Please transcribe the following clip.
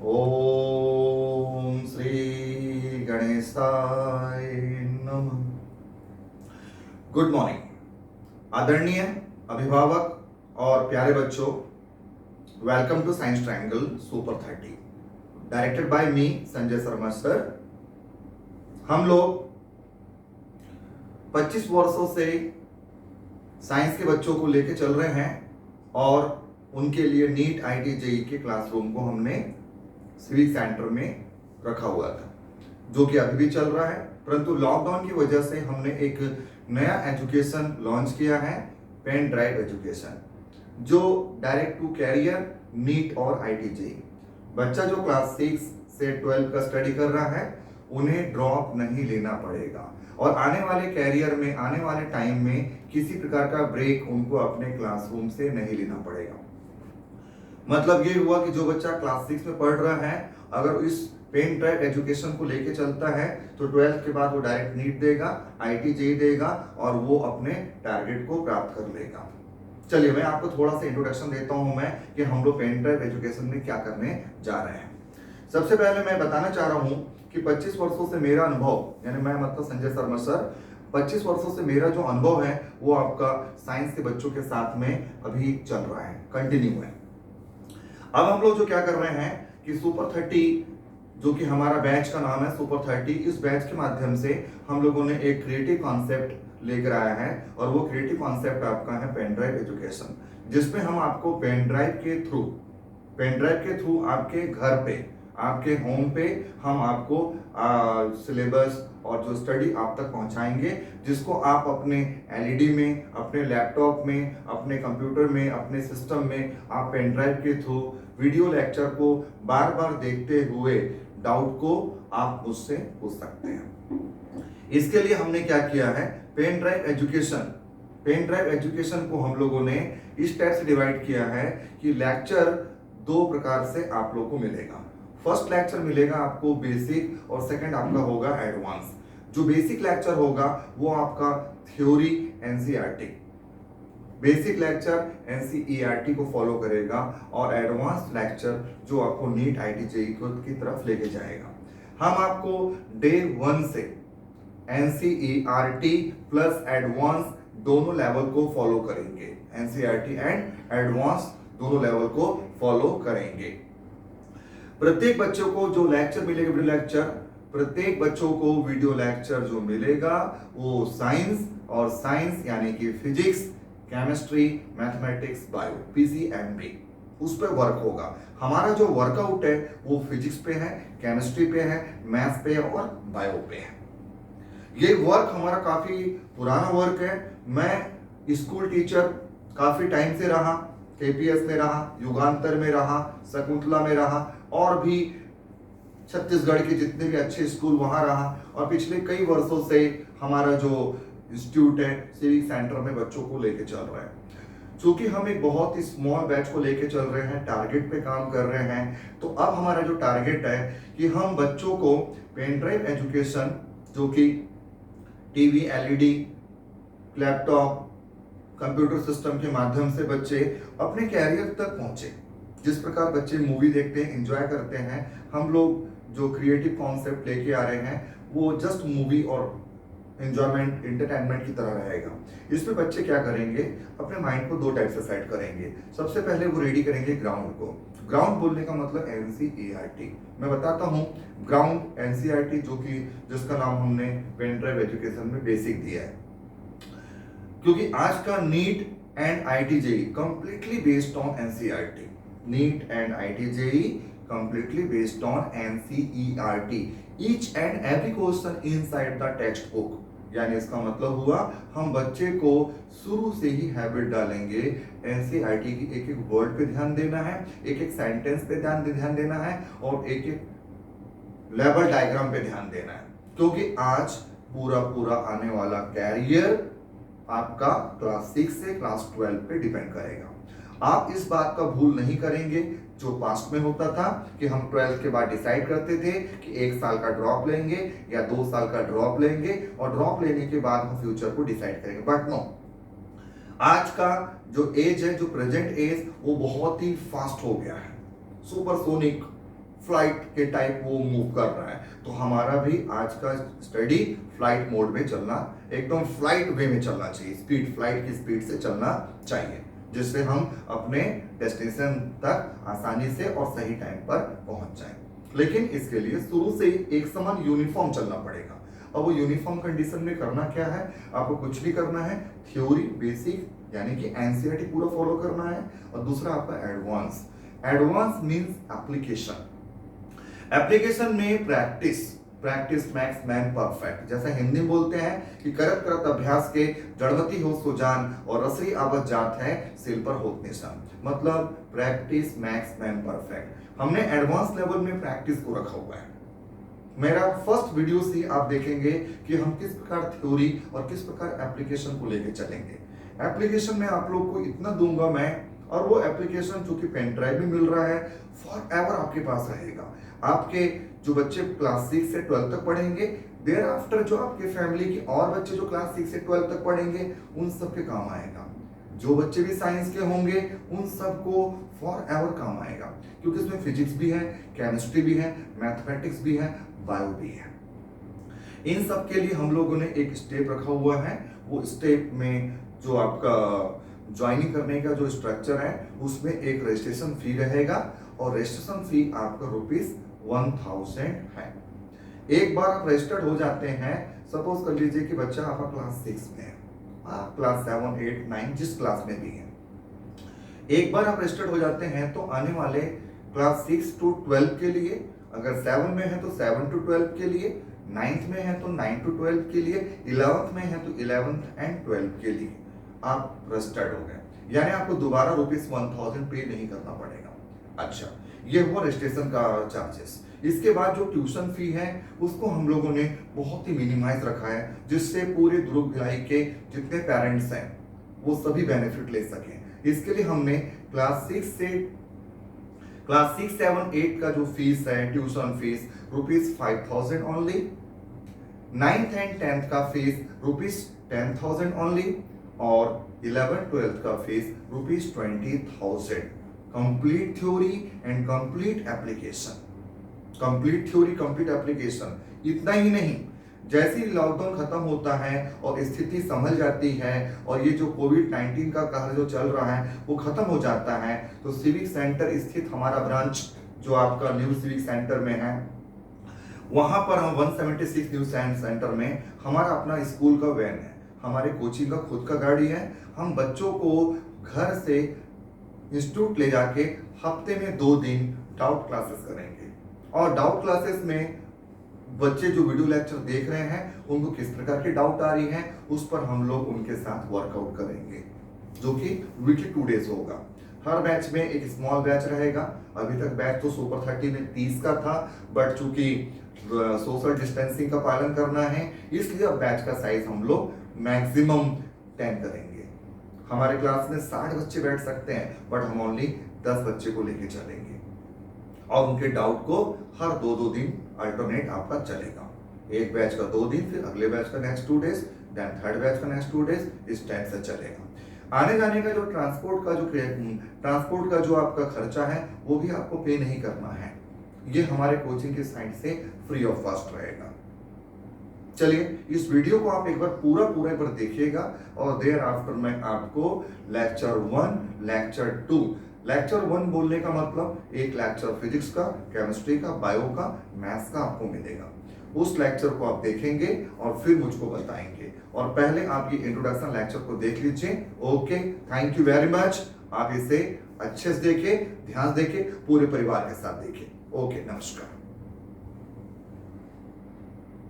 ओम श्री गणेशाय नमः। Good morning आदरणीय अभिभावक और प्यारे बच्चों, welcome to science triangle super 30 directed by me Sanjay Sharma sir. हम लोग 25 वर्षों से साइंस के बच्चों को लेके चल रहे हैं और उनके लिए नीट आईटी जेई के क्लासरूम को हमने सिविक सेंटर में रखा हुआ था, जो कि अभी भी चल रहा है। परंतु लॉकडाउन की वजह से हमने एक नया एजुकेशन लॉन्च किया है, पेन ड्राइव एजुकेशन, जो डायरेक्ट टू कैरियर नीट और आईटी जेई। बच्चा जो क्लास 6 से 12 का स्टडी कर रहा है उन्हें ड्रॉप नहीं लेना पड़ेगा और आने वाले कैरियर में, आने वाले टाइम में किसी प्रकार का ब्रेक उनको अपने क्लासरूम से नहीं लेना पड़ेगा। मतलब ये हुआ कि जो बच्चा क्लास 6 में पढ़ रहा है, अगर इस पेन ड्राइव एजुकेशन को लेके चलता है तो 12th के बाद वो डायरेक्ट नीट देगा, आईटी जेई देगा और वो अपने टारगेट को प्राप्त कर लेगा। चलिए मैं आपको थोड़ा सा इंट्रोडक्शन देता हूं मैं कि हम लोग पेन ड्राइव एजुकेशन में क्या करने जा रहे हैं। सबसे पहले मैं बताना चाह रहा हूं कि 25 वर्षों से मेरा अनुभव, यानी मैं मतलब संजय शर्मा सर, 25 वर्षों से मेरा जो अनुभव है वो आपका साइंस के बच्चों के साथ में अभी चल रहा है, कंटिन्यू है। अब हम लोग जो क्या कर रहे हैं कि सुपर 30, जो कि हमारा बैच का नाम है सुपर 30, इस बैच के माध्यम से हम लोगों ने एक क्रिएटिव कॉन्सेप्ट लेकर आया है और वो क्रिएटिव कॉन्सेप्ट आपका है पेन ड्राइव एजुकेशन, जिसमें हम आपको पेन ड्राइव के थ्रू आपके घर पे, आपके होम पे हम आपको सिलेबस और जो स्टडी आप तक पहुंचाएंगे, जिसको आप अपने एलईडी में, अपने लैपटॉप में, अपने कंप्यूटर में, अपने सिस्टम में आप पेन ड्राइव के थ्रू वीडियो लेक्चर को बार बार देखते हुए डाउट को आप मुझसे पूछ सकते हैं। इसके लिए हमने क्या किया है, पेन ड्राइव एजुकेशन को हम लोगों ने इस टाइप से डिवाइड किया है कि लेक्चर दो प्रकार से आप लोगों को मिलेगा। फर्स्ट लेक्चर मिलेगा आपको बेसिक और सेकंड आपका होगा एडवांस। जो बेसिक लेक्चर होगा वो आपका theory NCERT, basic lecture NCERT को फॉलो करेगा और एडवांस लेक्चर जो आपको नीट आईटी जेई की तरफ लेके जाएगा। हम आपको डे 1 से एनसीईआरटी प्लस एडवांस दोनों लेवल को फॉलो करेंगे, एनसीईआरटी एंड एडवांस दोनों लेवल को फॉलो करेंगे। प्रत्येक बच्चों को जो लेक्चर मिलेगा, वीडियो लेक्चर, प्रत्येक बच्चों को वीडियो लेक्चर जो मिलेगा वो साइंस और साइंस यानी कि physics, chemistry, mathematics, bio, PCMB, उस पर वर्क होगा। हमारा जो वर्कआउट है वो फिजिक्स पे है, केमिस्ट्री पे है, मैथ्स पे और बायो पे है। ये वर्क हमारा काफी पुराना वर्क है। मैं स्कूल टीचर काफी टाइम से रहा, केपीएस में रहा, युगांतर में रहा, शकुंतला में रहा और भी छत्तीसगढ़ के जितने भी अच्छे स्कूल वहां रहा और पिछले कई वर्षों से हमारा जो इंस्टीट्यूट है सिविक सेंटर में बच्चों को लेके चल रहा है। चूंकि हम एक बहुत ही स्मॉल बैच को लेके चल रहे हैं, टारगेट पे काम कर रहे हैं, तो अब हमारा जो टारगेट है कि हम बच्चों को पेन ड्राइव एजुकेशन, जो कि TV, LED, laptop, computer system के माध्यम से बच्चे अपने कैरियर तक पहुंचे। जिस प्रकार बच्चे मूवी देखते हैं, एंजॉय करते हैं, हम लोग जो क्रिएटिव कॉन्सेप्ट लेके आ रहे हैं वो जस्ट मूवी और एंजॉयमेंट, एंटरटेनमेंट की तरह रहेगा। इसमें बच्चे क्या करेंगे, अपने माइंड को दो टाइप से सेट करेंगे। सबसे पहले वो रेडी करेंगे ग्राउंड को। ग्राउंड बोलने का मतलब एनसीईआरटी। मैं बताता हूँ ग्राउंड एनसीईआरटी, जो कि जिसका नाम हमने पेन ड्राइव एजुकेशन में बेसिक दिया है, क्योंकि आज का NEET and IT JEE completely based on NCERT. NEET and IT JEE completely based on NCERT, each and every question inside the textbook। यानी इसका मतलब हुआ हम बच्चे को शुरू से ही हैबिट डालेंगे एनसीईआरटी की, एक एक वर्ड पे ध्यान देना है, एक एक सेंटेंस पे ध्यान देना है और एक एक लेवल डायग्राम पे ध्यान देना है, क्योंकि आज पूरा आने वाला कैरियर आपका क्लास 6 से क्लास 12 पे डिपेंड करेगा। आप इस बात का भूल नहीं करेंगे जो पास्ट में होता था कि हम 12th के बाद डिसाइड करते थे कि 1 साल का ड्रॉप लेंगे या 2 साल का ड्रॉप लेंगे और ड्रॉप लेने के बाद हम फ्यूचर को डिसाइड करेंगे। बट नो, आज का जो एज है, जो प्रेजेंट एज, वो बहुत ही फास्ट हो गया है, सुपरसोनिक फ्लाइट के टाइप वो मूव कर रहा है। तो हमारा भी आज का स्टडी फ्लाइट मोड में चलना, एकदम फ्लाइट वे में चलना चाहिए, स्पीड, फ्लाइट की स्पीड से चलना चाहिए, जिससे हम अपने डेस्टिनेशन तक आसानी से और सही टाइम पर पहुंच जाएं। लेकिन इसके लिए शुरू से ही एक समान यूनिफॉर्म चलना पड़ेगा। अब वो यूनिफॉर्म कंडीशन में करना क्या है, आपको कुछ भी करना है, थ्योरी बेसिक यानी कि एनसीईआरटी पूरा फॉलो करना है, और दूसरा आपका advance. Advance means application. Application में प्रैक्टिस मैक्स मैन परफेक्ट। जैसा हिंदी में बोलते हैं कि करत करत अभ्यास के जड़वती हो सुजान, और रसरी आवत जात है सिल पर होत निशान। मतलब प्रैक्टिस मैक्स मैन परफेक्ट। हमने एडवांस लेवल में प्रैक्टिस को रखा हुआ है। मेरा फर्स्ट वीडियो से आप देखेंगे कि हम किस प्रकार थ्योरी और किस प्रकार एप्लीकेशन को लेके चलेंगे। एप्लीकेशन में आप लोग को इतना दूंगा मैं, और वो एप्लीकेशन जो कि पेन ड्राइव में मिल रहा है, फॉर एवर आपके पास रहेगा। आपके जो बच्चे क्लास 6 से 12 तक पढ़ेंगे, देयर आफ्टर जो आपके फैमिली की और बच्चे जो क्लास 6 से 12 तक पढ़ेंगे, उन सब के काम आएगा। जो बच्चे भी साइंस के होंगे उन सबको फॉर एवर काम आएगा, क्योंकि इसमें फिजिक्स भी है, केमिस्ट्री भी है, मैथमेटिक्स भी है, बायो भी है। इन सब के लिए हम लोगों ने एक स्टेप रखा हुआ है। वो स्टेप में जो आपका ज्वाइनिंग करने का जो स्ट्रक्चर है, उसमें एक रजिस्ट्रेशन फी रहेगा, और रजिस्ट्रेशन फी आपका ₹1000 है। एक बार आप रजिस्टर्ड हो जाते हैं, सपोज कर लीजिए कि बच्चा आपका क्लास 6 में है, आप क्लास 7, 8, 9 जिस क्लास में भी है, एक बार आप रजिस्टर्ड हो जाते हैं तो आने वाले क्लास 6 to 12 के लिए, अगर 7 में है तो 7 to 12 के लिए, 9th में है तो 9 to 12 के लिए, 11th में है तो 11th and 12th के लिए आप रजिस्टर्ड हो गए। यानी आपको दोबारा ₹1000 पे नहीं करना पड़ेगा। अच्छा, ये हुआ रजिस्ट्रेशन का चार्जेस। इसके बाद जो ट्यूशन फी है उसको हम लोगों ने बहुत ही मिनिमाइज रखा है, जिससे पूरे दुर्ग भिलाई के जितने पेरेंट्स हैं वो सभी बेनिफिट ले सकें। इसके लिए हमने क्लास 6, 7, 8 का जो फीस है, tuition fees ₹5000 only, 9th and 10th का फीस ₹10,000 ओनली, और 11th 12th का fees ₹20,000। Complete theory and complete application. Complete theory, complete application. इतना ही नहीं, जैसे ही लॉकडाउन खत्म होता है और स्थिति संभल जाती है, और ये जो कोविड-19 का कहर जो चल रहा है वो खत्म हो जाता है, तो सिविक सेंटर स्थित हमारा ब्रांच जो आपका न्यू सिविक सेंटर में है, वहां पर हम 176 न्यू सेंटर में हमारा अपना स्कूल का वैन है, हमारे कोचिंग का खुद का गाड़ी है। हम बच्चों को घर से इंस्टीट्यूट ले जाके हफ्ते में 2 दिन डाउट क्लासेस करेंगे, और डाउट क्लासेस में बच्चे जो वीडियो लेक्चर देख रहे हैं उनको किस प्रकार की डाउट आ रही है उस पर हम लोग उनके साथ वर्कआउट करेंगे, जो कि वीकली 2 डेज होगा। हर बैच में एक स्मॉल बैच रहेगा। अभी तक बैच तो सुपर 30 में 30 का था, बट चूंकि सोशल डिस्टेंसिंग का पालन करना है, इसलिए अब बैच का साइज हम लोग मैक्सिमम 10 करेंगे। हमारे क्लास में 60 बच्चे बैठ सकते हैं, बट हम ओनली 10 बच्चे को लेके चलेंगे, और उनके डाउट को हर 2-2 दिन अल्टरनेट आपका चलेगा। एक बैच का 2 दिन, फिर अगले बैच का next 2 days, then third batch का नेक्स्ट 2 डेज, इस टाइप से चलेगा। आने जाने का जो ट्रांसपोर्ट का जो आपका खर्चा है वो भी आपको पे नहीं करना है, ये हमारे कोचिंग की साइड से फ्री ऑफ कॉस्ट रहेगा। चलिए, इस वीडियो को आप एक बार पूरा एक बार देखिएगा, और देयर आफ्टर मैं आपको लेक्चर 1, लेक्चर 2, लेक्चर 1 बोलने का मतलब एक लेक्चर फिजिक्स का, केमिस्ट्री का, बायो का, मैथ्स का आपको मिलेगा। उस लेक्चर को आप देखेंगे और फिर मुझको बताएंगे, और पहले आप ये इंट्रोडक्शन लेक्चर को देख लीजिए। Okay, thank you very much. आप इसे अच्छे से देखिए, ध्यान देके पूरे परिवार के साथ देखिए। ओके, नमस्कार।